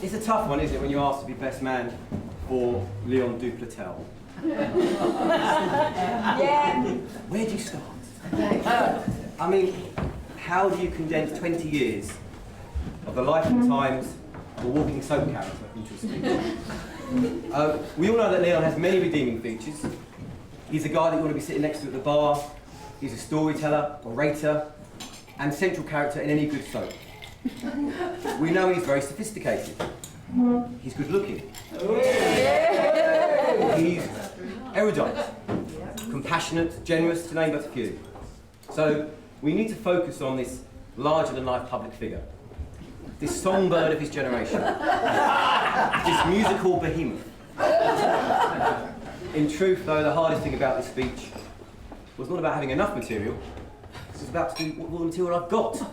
It's a tough one, isn't it, when you're asked to be best man for Leon Duplatel? Yeah. Where do you start? I mean, how do you condense 20 years of the life and times of a walking soap character into a speech? We all know that Leon has many redeeming features. He's a guy that you want to be sitting next to at the bar. He's a storyteller, orator, and central character in any good soap. We know he's very sophisticated. He's good looking. He's erudite, compassionate, generous, to name but a few. So we need to focus on this larger-than-life public figure, this songbird of his generation, this musical behemoth. In truth, though, the hardest thing about this speech was not about having enough material, it was about to do what the material I've got. So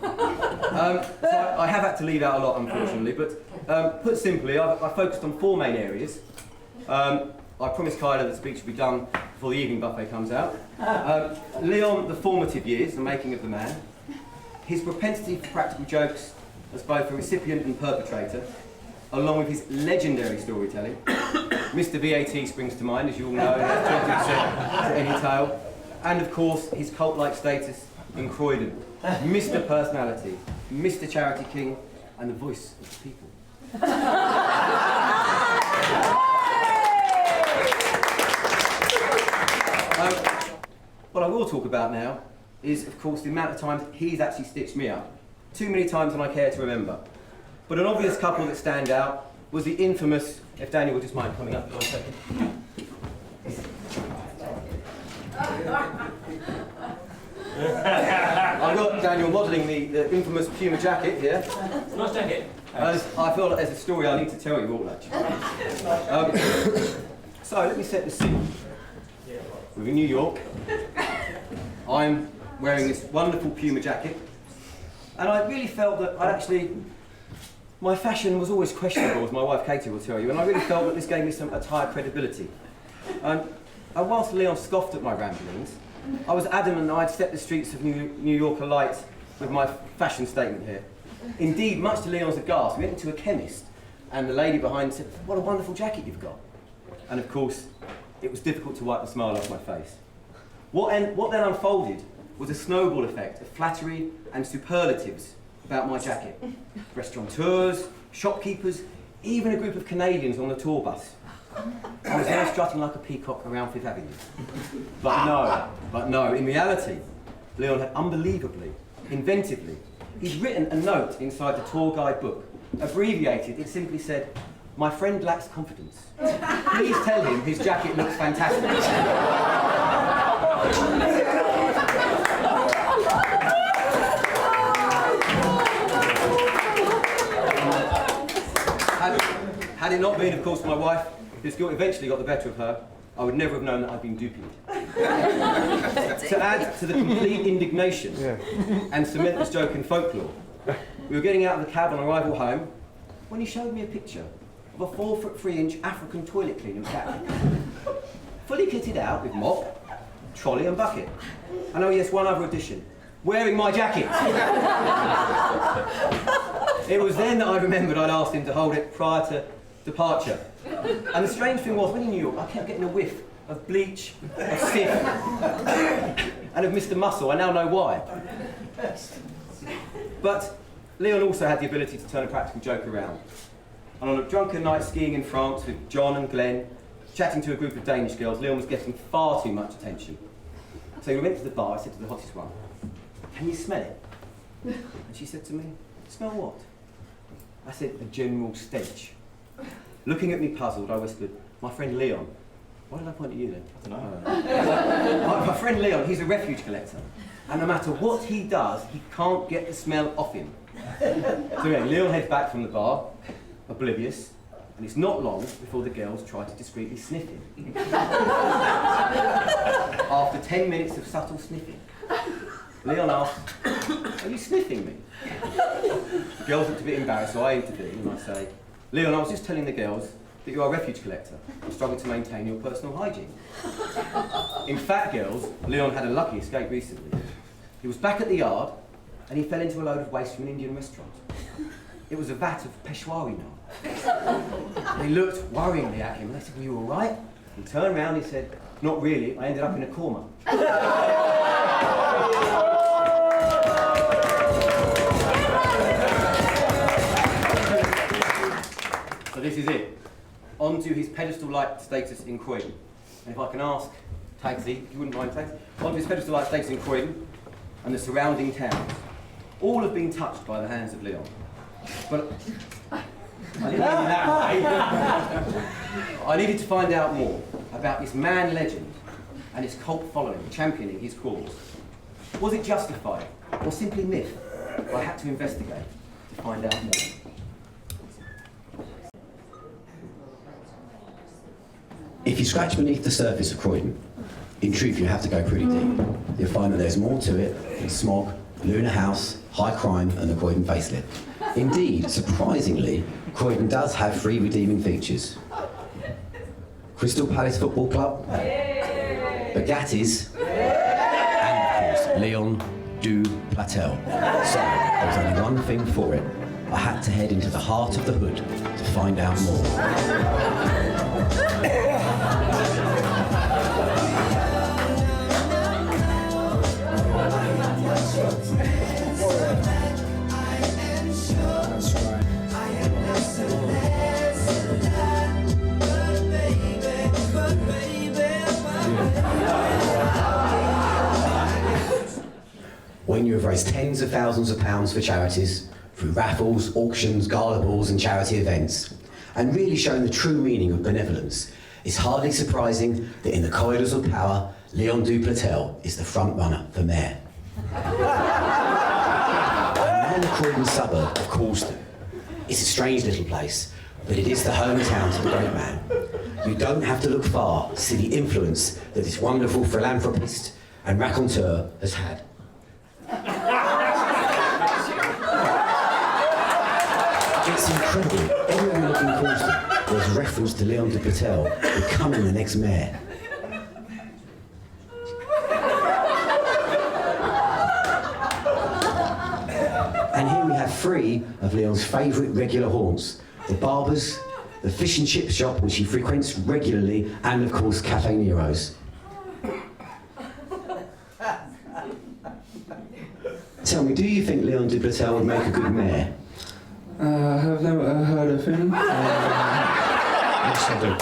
I have had to leave out a lot, unfortunately, but put simply, I focused on 4 main areas. I promised Karla that the speech would be done before the evening buffet comes out. Leon, the formative years, the making of the man. His propensity for practical jokes as both a recipient and perpetrator, along with his legendary storytelling. Mr. VAT springs to mind, as you all know, he has 20% to any tale. And of course, his cult-like status in Croydon. Mr. Personality, Mr. Charity King, and the voice of the people. What I will talk about now is, of course, the amount of times he's actually stitched me up. Too many times than I care to remember. But an obvious couple that stand out was the infamous, if Daniel would just mind coming up for 1 second. I've got Daniel modelling the infamous Puma jacket here. It's a nice jacket. I feel like there's a story I need to tell you all, actually. So let me set the scene. We're in New York. I'm wearing this wonderful Puma jacket, and I really felt that my fashion was always questionable, as my wife Katie will tell you, and I really felt that this gave me some attire credibility. And whilst Leon scoffed at my ramblings, I was adamant that I'd set the streets of New York alight with my fashion statement here. Indeed, much to Leon's aghast, we went into a chemist, and the lady behind said, "What a wonderful jacket you've got." And of course, it was difficult to wipe the smile off my face. What then unfolded was a snowball effect of flattery and superlatives about my jacket. Restaurateurs, shopkeepers, even a group of Canadians on the tour bus. I was now strutting like a peacock around Fifth Avenue. But no, in reality, Leon had unbelievably, inventively, he's written a note inside the tour guide book. Abbreviated, it simply said, "My friend lacks confidence. Please tell him his jacket looks fantastic." Had it not been, of course, for my wife, whose guilt eventually got the better of her, I would never have known that I'd been duped. To add to the complete indignation and cement this joke in folklore, we were getting out of the cab on arrival home when he showed me a picture of a 4'3" African toilet cleaner cat, fully kitted out with mop, trolley and bucket. And oh yes, one other addition, wearing my jacket. It was then that I remembered I'd asked him to hold it prior to departure. And the strange thing was, when in New York, I kept getting a whiff of bleach, of Sif, and of Mr. Muscle. I now know why. But Leon also had the ability to turn a practical joke around. And on a drunken night skiing in France with John and Glenn, chatting to a group of Danish girls, Leon was getting far too much attention. So we went to the bar. I said to the hottest one, "Can you smell it?" And she said to me, "Smell what?" I said, "the general stench." Looking at me puzzled, I whispered, "My friend Leon." Why did I point at you then? I don't know. My friend Leon, he's a refuge collector. And no matter what he does, he can't get the smell off him. So yeah, Leon heads back from the bar, oblivious, and it's not long before the girls try to discreetly sniff him. After 10 minutes of subtle sniffing, Leon asked, "Are you sniffing me?" The girls looked a bit embarrassed, so I intervene and I say, "Leon, I was just telling the girls that you are a refuge collector and struggle to maintain your personal hygiene." In fact, girls, Leon had a lucky escape recently. He was back at the yard and he fell into a load of waste from an Indian restaurant. It was a vat of Peshwari naan. He looked worryingly at him and I said, "Were you all right?" He turned round and he said, "Not really, I ended up in a coma." So this is it. On to his pedestal-like status in Croydon. And if I can ask Tagsy, if you wouldn't mind, Tags, on to his pedestal-like status in Croydon and the surrounding towns. All have been touched by the hands of Leon. But I didn't mean that way. I needed to find out more about this man legend and his cult following championing his cause. Was it justified or simply myth? I had to investigate to find out more. If you scratch beneath the surface of Croydon, in truth you have to go pretty deep. You'll find that there's more to it than smog, Lunar House, high crime and the Croydon facelift. Indeed, surprisingly, Croydon does have 3 redeeming features. Crystal Palace Football Club, Bugattis, and of course, Leon du Platel. So, there was only one thing for it. I had to head into the heart of the hood to find out more. When you have raised tens of thousands of pounds for charities, through raffles, auctions, gala balls and charity events, and really shown the true meaning of benevolence, it's hardly surprising that in the corridors of power, Leon du Platel is the front runner for mayor. I'm in the Croydon suburb of Coulsdon. It's a strange little place, but it is the hometown to the great man. You don't have to look far to see the influence that this wonderful philanthropist and raconteur has had. It's incredible. Everywhere you look in Coulsdon, there's reference to Leon du Platel becoming the next mayor. And here we have 3 of Leon's favourite regular haunts: the barbers, the fish and chip shop, which he frequents regularly, and of course Cafe Nero's. Tell me, do you think Leon du Platel would make a good mayor? I have never heard of him. Yes, I do.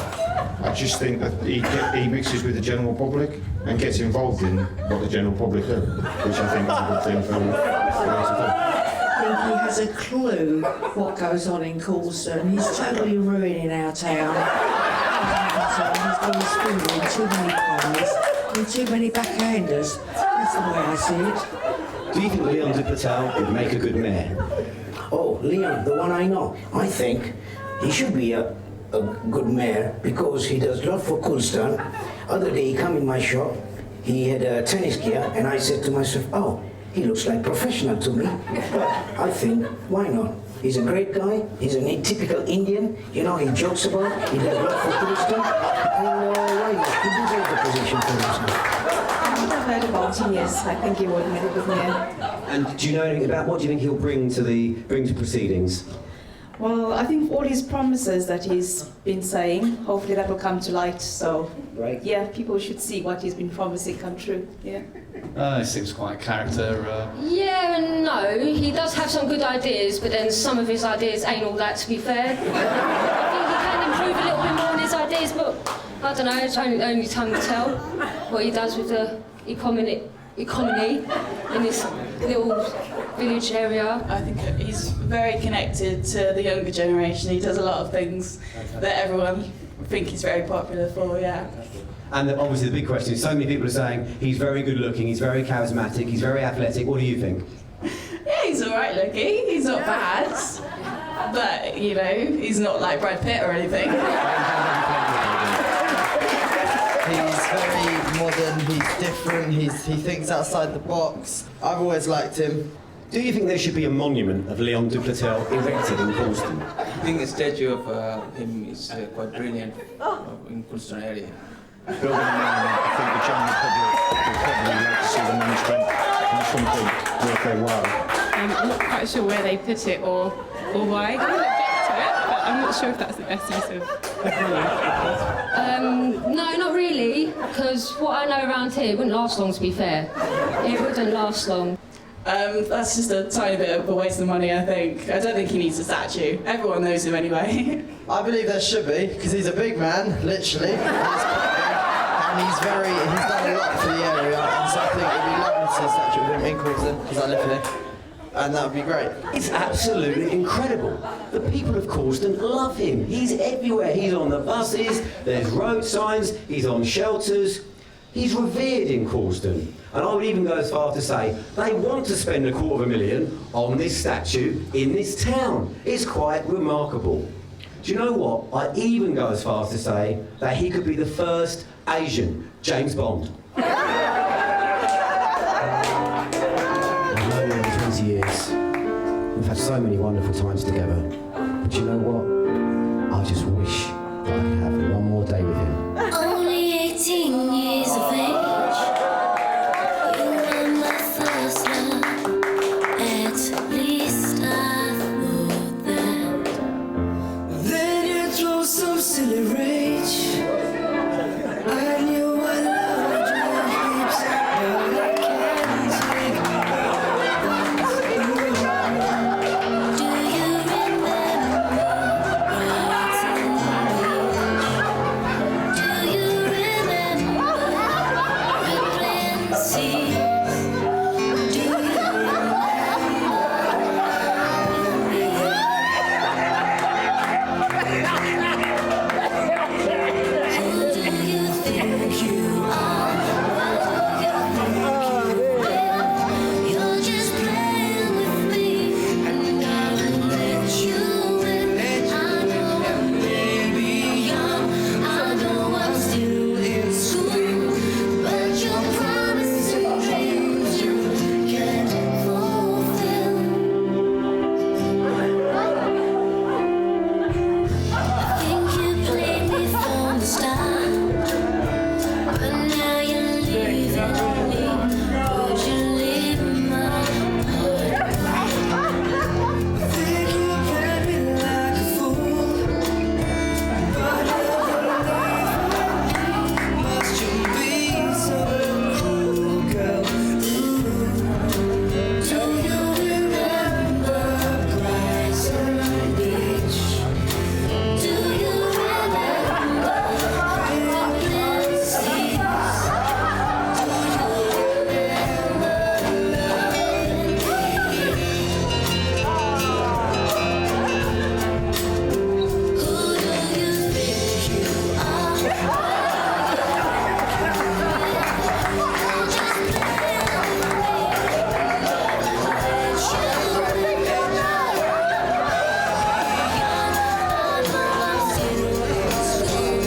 I just think that he mixes with the general public and gets involved in what the general public do, which I think is a good thing for him to do. I think he has a clue what goes on in Coulsdon. He's totally ruining our town. He's got his finger in too many pies and too many backhanders. That's the way I see it. Do you think Leon du Platel would make a good mayor? Oh, Leon, the one I know. I think he should be a good mayor because he does a lot for Coulsdon. Other day he come in my shop, he had a tennis gear, and I said to myself, oh, he looks like professional to me. But I think, why not? He's a great guy, he's a typical Indian, you know, he jokes about, he does a lot for Coulsdon, and why not? He deserves the position for himself. I've heard about him, yes. I think he would make a good mayor. And do you know anything about what do you think he'll bring to proceedings? Well, I think all his promises that he's been saying, hopefully that will come to light. So, Right. yeah, people should see what he's been promising come true. Yeah. He seems quite a character. Yeah and no. He does have some good ideas, but then some of his ideas ain't all that, to be fair. I think he can improve a little bit more on his ideas, but I don't know, it's only time to tell what he does with the economy in this little village area. I think he's very connected to the younger generation. He does a lot of things that everyone think he's very popular for, yeah. And obviously the big question is, so many people are saying he's very good looking, he's very charismatic, he's very athletic. What do you think? Yeah, he's all right looking. He's not bad. But, you know, he's not like Brad Pitt or anything. He's very modern, he's different, he thinks outside the box. I've always liked him. Do you think there should be a monument of Leon du Platel erected in Coulsdon? I think a statue of him is quite brilliant in Coulsdon area. Building a monument, I think the general public will probably like to see the money spent on something worth their while. I'm not quite sure where they put it or why. I can look back to it. but I'm not sure if that's the best use of money. No, not really, because what I know around here wouldn't last long, to be fair. It wouldn't last long. That's just a tiny bit of a waste of money, I think. I don't think he needs a statue. Everyone knows him anyway. I believe there should be, because he's a big man, literally. And he's done a lot for the area, and so I think it'd be lovely to see a statue of him in Coulsdon, because I live here. And that would be great. It's absolutely incredible. The people of Coulsdon love him. He's everywhere. He's on the buses, there's road signs, he's on shelters. He's revered in Coulsdon. And I would even go as far to say they want to spend $250,000 on this statue in this town. It's quite remarkable. Do you know what? I even go as far as to say that he could be the first Asian James Bond. I've known him for 20 years. We've had so many wonderful times together. But you know what? I just wish that I could have one more day with him. Only 18 years of age. You were my first love. At least I thought that. Then you throw some silly rage. I knew I loved your hips, but I can't take it. Do you remember Do you remember rippling seas? Do you remember who do you think you are? What do you think you are? You're just playing with me, and I will let you in. I know I'm maybe young, I know I'm still in school, but your promises and dreams you can't fulfill. I think you played me from the start, but now you're leaving me. Would you leave my heart? I think you played me like a fool, but must you be so cruel, girl? Do you remember Bryson Beach? Do you remember rippling seas? Do you remember loving me? Who do you think you are? You're just playing with me, and I know I'm still in school,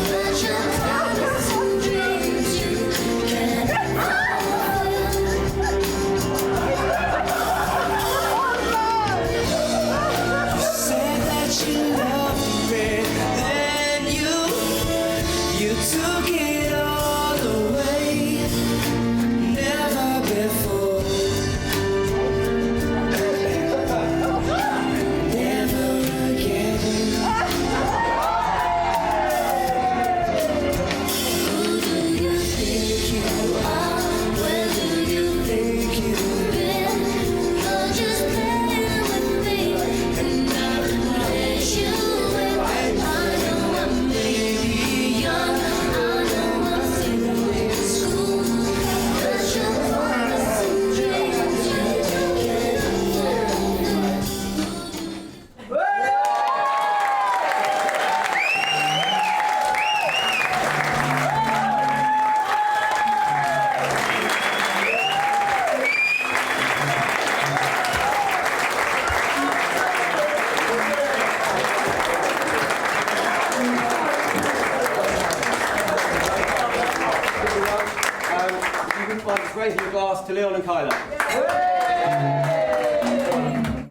but your promises and dreams you can't fulfill. You said that you loved me, then you took it all away. Never before, never again. Who do you think you are? Where do you think you've been? You're just playing with me, and I will let you in. I know I'm maybe young, I know I'm still in school, but your promises and dreams you can't fulfill. You can find just raising your glass to Leon and Karla.